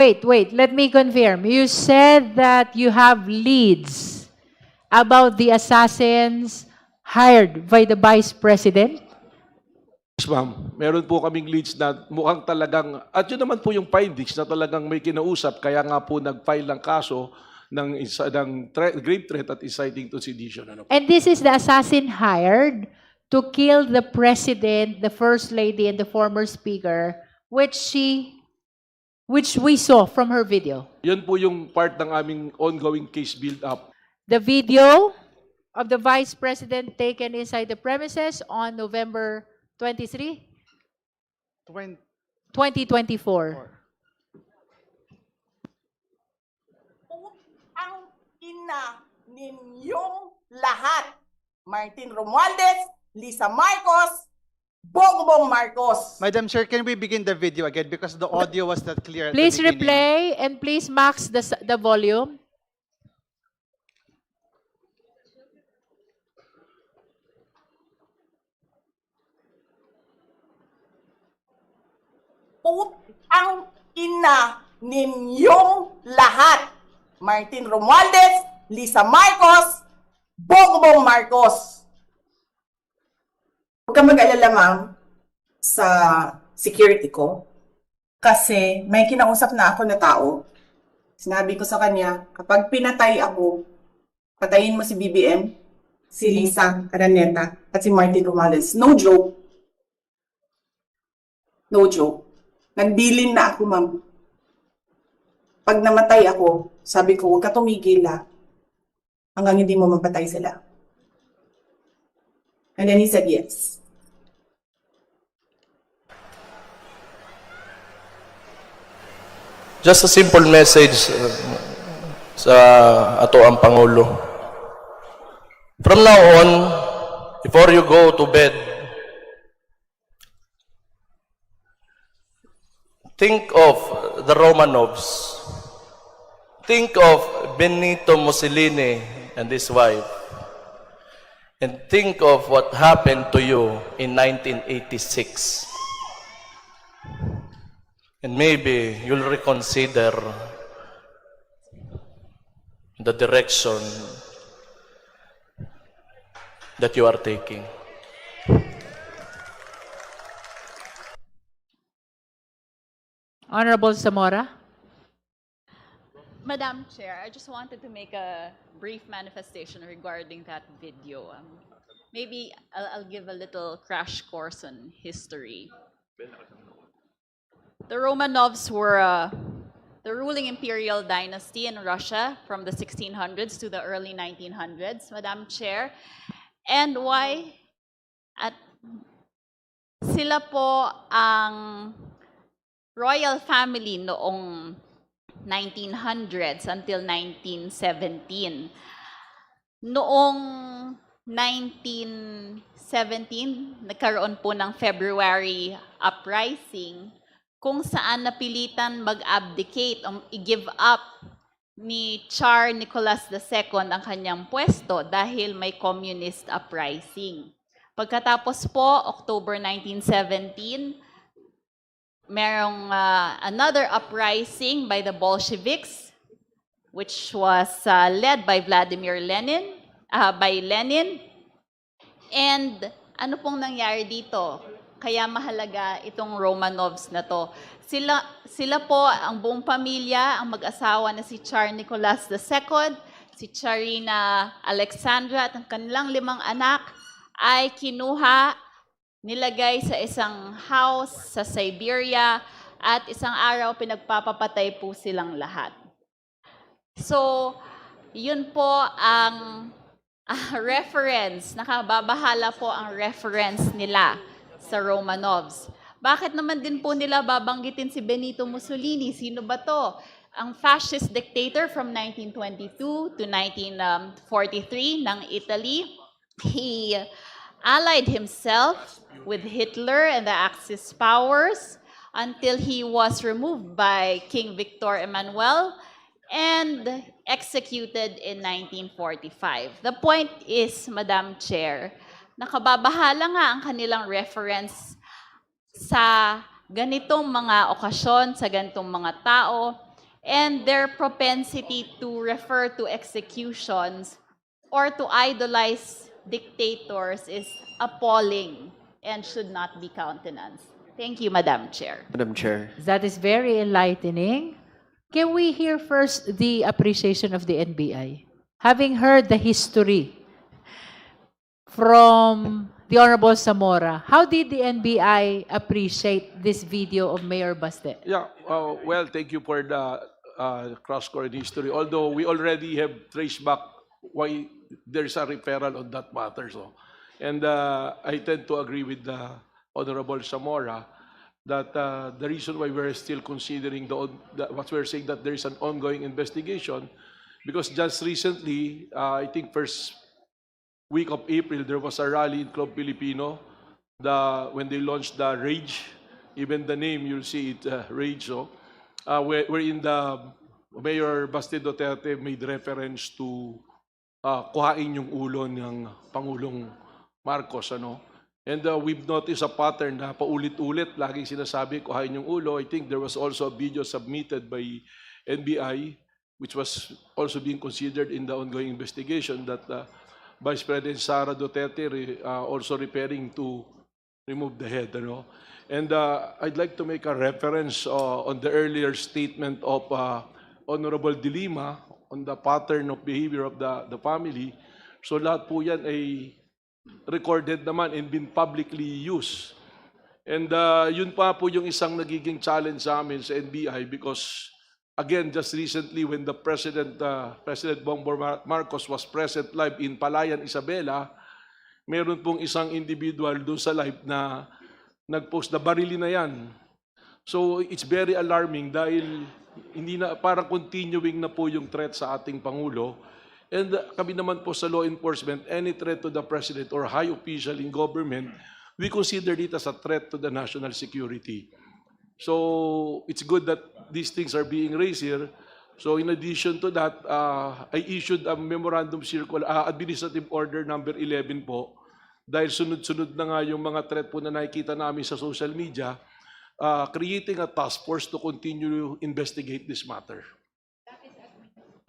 Wait, let me confirm. You said that you have leads about the assassins hired by the Vice President? Yes, ma'am. Meron po kaming leads na mukhang talagang, at yun naman po yung findings na talagang may kinausap, kaya nga po nag-file ng kaso ng grave threat at inciting to sedition. Ano po. And this is the assassin hired to kill the President, the First Lady, and the former Speaker, which we saw from her video. Yun po yung part ng aming ongoing case build-up. The video of the Vice President taken inside the premises on November 23, 2024. Ang ina ninyong lahat. Martin Romualdez, Lisa Marcos, Bongbong Marcos. Madam Chair, can we begin the video again because the audio was not clear at Please the beginning. replay and please max the volume. Ang ina ninyong lahat. Martin Romualdez, Lisa Marcos, Bongbong Marcos. Huwag ka mag-alala, ma'am, sa security ko. Kasi may kinausap na ako na tao. Sinabi ko sa kanya, kapag pinatay ako, patayin mo si BBM, si Lisa Araneta, at si Martin Romualdez. No joke. No joke. Nagbilin na ako, ma'am. Pag namatay ako, sabi ko, huwag ka tumigil hanggang hindi mo mapatay sila. And then he said yes. Just a simple message sa ato ang Pangulo. From now on, before you go to bed, think of the Romanovs. Think of Benito Mussolini and his wife. And think of what happened to you in 1986. And maybe you'll reconsider the direction that you are taking. Honorable Zamora. Madam Chair, I just wanted to make a brief manifestation regarding that video. Maybe I'll give a little crash course on history. The Romanovs were the ruling imperial dynasty in Russia from the 1600s to the early 1900s, Madam Chair. And why? At sila po ang royal family noong 1900s until 1917. Noong 1917, nagkaroon po ng February uprising kung saan napilitan mag-abdicate o i-give up ni Tsar Nicholas II ang kanyang pwesto dahil may communist uprising. Pagkatapos po, October 1917, merong another uprising by the Bolsheviks, which was led by Lenin. And ano pong nangyari dito? Kaya mahalaga itong Romanovs na to. Sila po, ang buong pamilya, ang mag-asawa na si Tsar Nicholas II, si Tsarina Alexandra at ang kanilang 5 anak ay kinuha, nilagay sa isang house sa Siberia at isang araw pinagpapapatay po silang lahat. So, yun po ang reference, nakababahala po ang reference nila sa Romanovs. Bakit naman din po nila babanggitin si Benito Mussolini? Sino ba to? Ang fascist dictator from 1922 to 1943 ng Italy. He allied himself with Hitler and the Axis powers until he was removed by King Victor Emmanuel and executed in 1945. The point is, Madam Chair, nakababahala nga ang kanilang reference sa ganitong mga okasyon, sa ganitong mga tao, and their propensity to refer to executions or to idolize dictators is appalling and should not be countenanced. Thank you, Madam Chair. Madam Chair. That is very enlightening. Can we hear first the appreciation of the NBI? Having heard the history from the Honorable Zamora, how did the NBI appreciate this video of Mayor Baste? Yeah, well, thank you for the cross-current history. Although we already have traced back why there's a referral on that matter. So, and I tend to agree with the Honorable Zamora that the reason why we're still considering what we're saying, that there is an ongoing investigation, because just recently, I think first week of April, there was a rally in Club Filipino when they launched the Rage. Even the name, you'll see it, Rage. So, wherein the Mayor Baste Duterte made reference to kuhain yung ulo ng Pangulong Marcos. Ano? And we've noticed a pattern na paulit-ulit, laging sinasabi, kuhain yung ulo. I think there was also a video submitted by NBI, which was also being considered in the ongoing investigation, that Vice President Sara Duterte also preparing to remove the head. Ano? And I'd like to make a reference on the earlier statement of Honorable De Lima on the pattern of behavior of the family. So lahat po yan ay recorded naman and been publicly used. And yun pa po yung isang nagiging challenge sa amin sa NBI, because again, just recently when the President Bongbong Marcos was present live in Palayan, Isabela, meron pong isang individual doon sa live na nag-post na barilin na yan. So it's very alarming dahil hindi na, parang continuing na po yung threat sa ating Pangulo. And kami naman po sa law enforcement, any threat to the President or high official in government, we consider it as a threat to the national security. So it's good that these things are being raised here. So in addition to that, I issued a memorandum circular, administrative order number 11 po, dahil sunod-sunod na nga yung mga threat po na nakikita namin sa social media, creating a task force to continue to investigate this matter.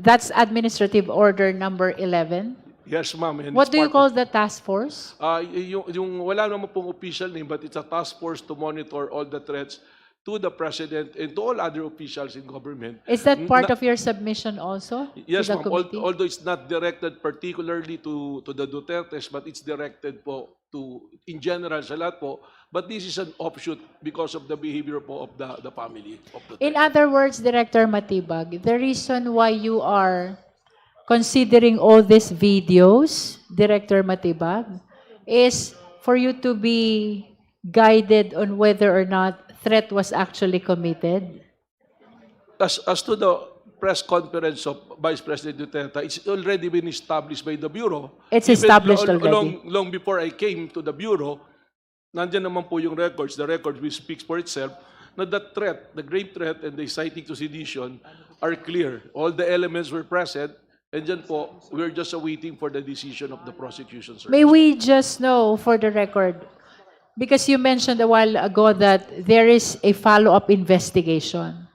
That's Administrative Order number 11. Yes, ma'am. And What it's do you part call the task force? yung wala naman pong official name, but it's a task force to monitor all the threats to the President and to all other officials in government. Is that part of your submission also? Yes, to the ma'am. committee? Although it's not directed particularly to the Dutertes, but it's directed po to, in general, sa lahat po. But this is an offshoot because of the behavior po of the family of the In other words, Director Matibag, the reason why you are considering all these videos, Director Matibag, is for you to be guided on whether or not threat was actually committed. As to the press conference of Vice President Duterte, it's already been established by the Bureau. It's Even established already. Long before I came to the Bureau, nandiyan naman po yung records, the record which speaks for itself, na the threat, the grave threat and the inciting to sedition are clear. All the elements were present, and dyan po, we're just awaiting for the decision of the prosecution service. May we just know for the record, because you mentioned a while ago that there is a follow-up investigation.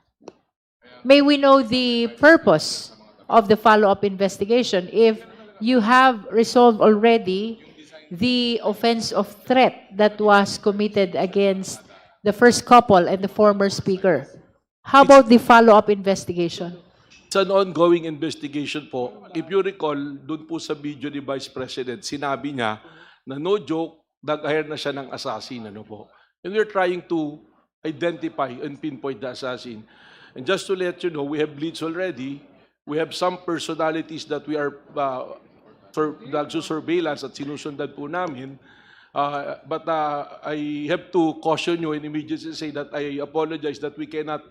May we know the purpose of the follow-up investigation if you have resolved already the offense of threat that was committed against the first couple and the former speaker? How about the follow-up investigation? It's an ongoing investigation po. If you recall, dun po sa video ni Vice President, sinabi niya na no joke, nag-hire na siya ng assassin. Ano po. And we're trying to identify and pinpoint the assassin. And just to let you know, we have leads already. We have some personalities that we are surveillance at sinusundan po namin. But I have to caution you and immediately say that I apologize that we cannot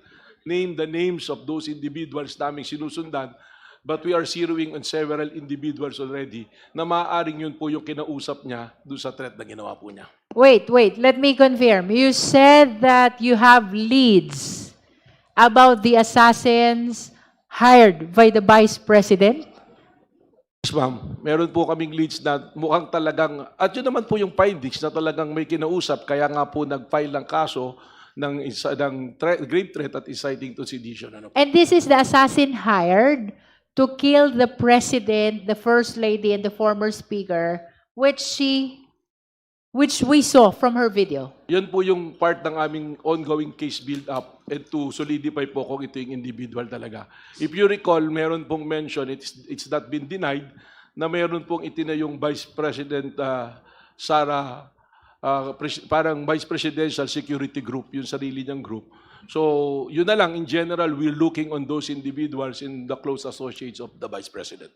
name the names of those individuals naming sinusundan, but we are zeroing on several individuals already na maaaring yun po yung kinausap niya doon sa threat na ginawa po niya. Wait, let me confirm. You said that you have leads about the assassins hired by the Vice President? Yes, ma'am. Meron po kaming leads na mukhang talagang, at yun naman po yung findings na talagang may kinausap, kaya nga po nag-file ng kaso grave threat at inciting to sedition. Ano po. And this is the assassin hired to kill the president, the first lady, and the former speaker, which we saw from her video. Yan po yung part ng aming ongoing case build-up and to solidify po kung ito yung individual talaga. If you recall, meron pong mention, it's not been denied, na meron pong itinayong Vice President Sara, parang Vice Presidential Security Group, yung sarili niyang group. So, yun na lang, in general, we're looking on those individuals in the close associates of the Vice President.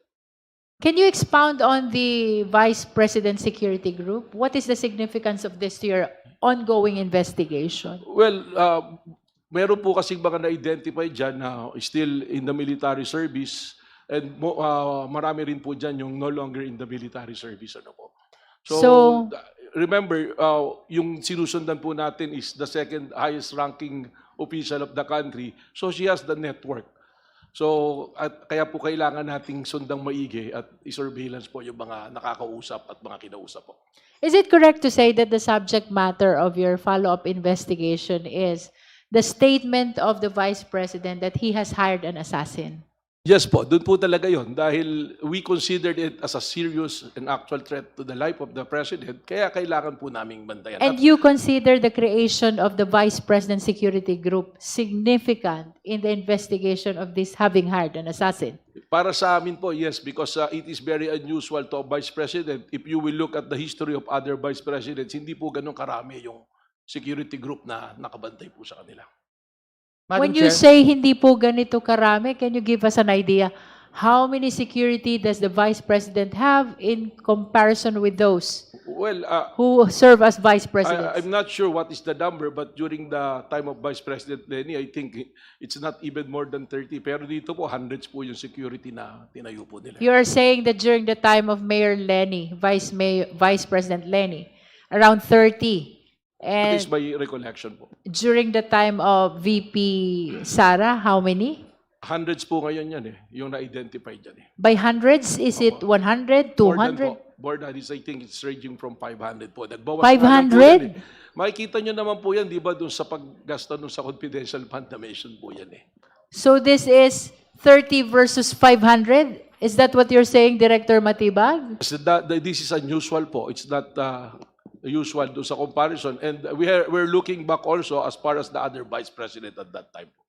Can you expound on the Vice President Security Group? What is the significance of this to your ongoing investigation? Well, meron po kasing mga na-identify dyan na still in the military service and marami rin po dyan yung no longer in the military service. Ano po. So- Remember, yung sinusundan po natin is the second highest ranking official of the country. So she has the network. So kaya po kailangan nating sundang maigi at i-surveillance po yung mga nakakausap at mga kinausap po. Is it correct to say that the subject matter of your follow-up investigation is the statement of the Vice President that he has hired an assassin? Yes po, doon po talaga yon dahil we considered it as a serious and actual threat to the life of the President, kaya kailangan po naming bantayan. And you consider the creation of the Vice President Security Group significant in the investigation of this having hired an assassin? Para sa amin po, yes, because it is very unusual to a Vice President. If you will look at the history of other Vice Presidents, hindi po ganun karami yung security group na nakabantay po sa kanila. When you say hindi po ganito karami, can you give us an idea how many security does the Vice President have in comparison with those Well, who serve as Vice Presidents? I'm not sure what is the number, but during the time of Vice President Lenny, I think it's not even more than 30. Pero dito po, hundreds po yung security na tinayo po nila. You are saying that during the time of Mayor Lenny, Vice President Lenny, around 30. That is And my recollection po. during the time of VP Sara, how many? Hundreds po ngayon yan yung na-identify dyan By hundreds? Is it 100, More than 200? po. More than is, I think it's ranging from 500 po. Nagbawas 500? Makikita nyo naman po yan, di ba, dun sa paggasta dun sa confidential fund na mention po yan So this is 30 versus 500? Is that what you're saying, Director Matibag? So this is unusual po. It's not usual do sa comparison. And we're looking back also as far as the other Vice President at that time po.